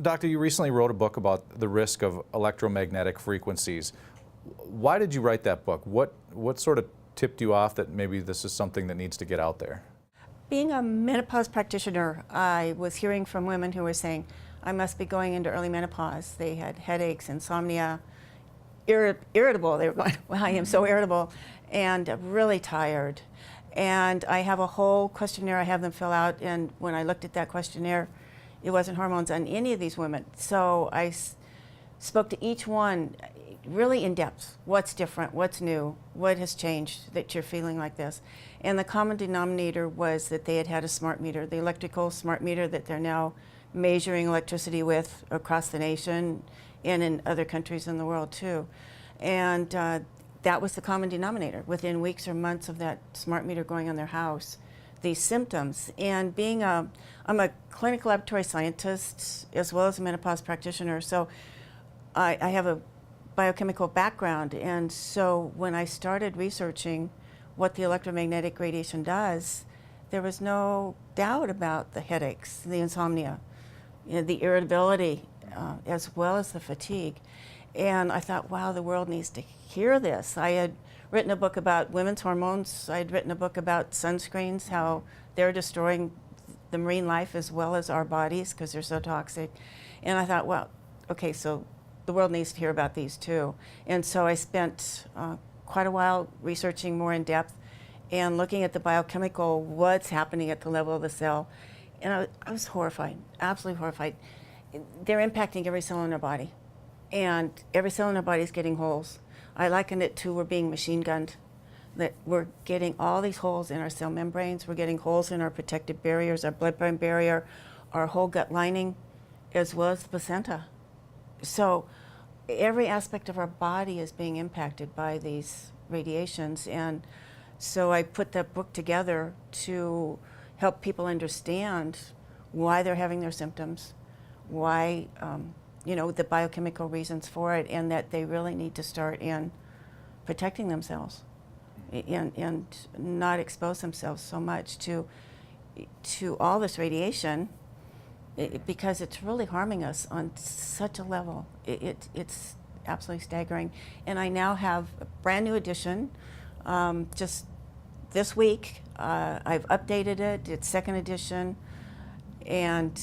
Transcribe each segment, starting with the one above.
Doctor, you recently wrote a book about the risk of electromagnetic frequencies. Why did you write that book? What sort of tipped you off that maybe this is something that needs to get out there? Being a menopause practitioner, I was hearing from women who were saying, I must be going into early menopause. They had headaches, insomnia, irritable. They were going, well, I am so irritable, and really tired. And I have a whole questionnaire I have them fill out, and when I looked at that questionnaire, it wasn't hormones on any of these women. So I spoke to each one really in depth. What's different? What's new? What has changed that you're feeling like this? And the common denominator was that they had had a smart meter, the electrical smart meter that they're now measuring electricity with across the nation and in other countries in the world too. And that was the common denominator within weeks or months of that smart meter going on their house. These symptoms. And I'm a clinical laboratory scientist as well as a menopause practitioner, so I have a biochemical background, and so when I started researching what the electromagnetic radiation does, there was no doubt about the headaches, the insomnia, the irritability, as well as the fatigue. And I thought, wow, the world needs to hear this. I had written a book about women's hormones. I had written a book about sunscreens, how they're destroying the marine life as well as our bodies because they're so toxic. And I thought, well, okay, so the world needs to hear about these too. And so I spent quite a while researching more in depth and looking at the biochemical, what's happening at the level of the cell. And I was horrified, absolutely horrified. They're impacting every cell in our body. And every cell in our body is getting holes. I liken it to we're being machine gunned, that we're getting all these holes in our cell membranes, we're getting holes in our protective barriers, our blood-brain barrier, our whole gut lining, as well as the placenta. So every aspect of our body is being impacted by these radiations. And so I put that book together to help people understand why they're having their symptoms, why, the biochemical reasons for it, and that they really need to start in protecting themselves and not expose themselves so much to all this radiation. Because it's really harming us on such a level. It's absolutely staggering. And I now have a brand new edition. Just this week, I've updated it. It's second edition, and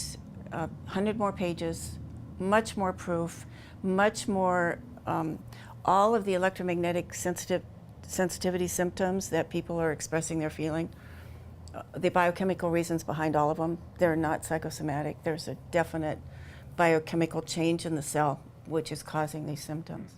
100 more pages, much more proof, much more, all of the electromagnetic sensitivity symptoms that people are expressing they're feeling. The biochemical reasons behind all of them, they're not psychosomatic. There's a definite biochemical change in the cell which is causing these symptoms.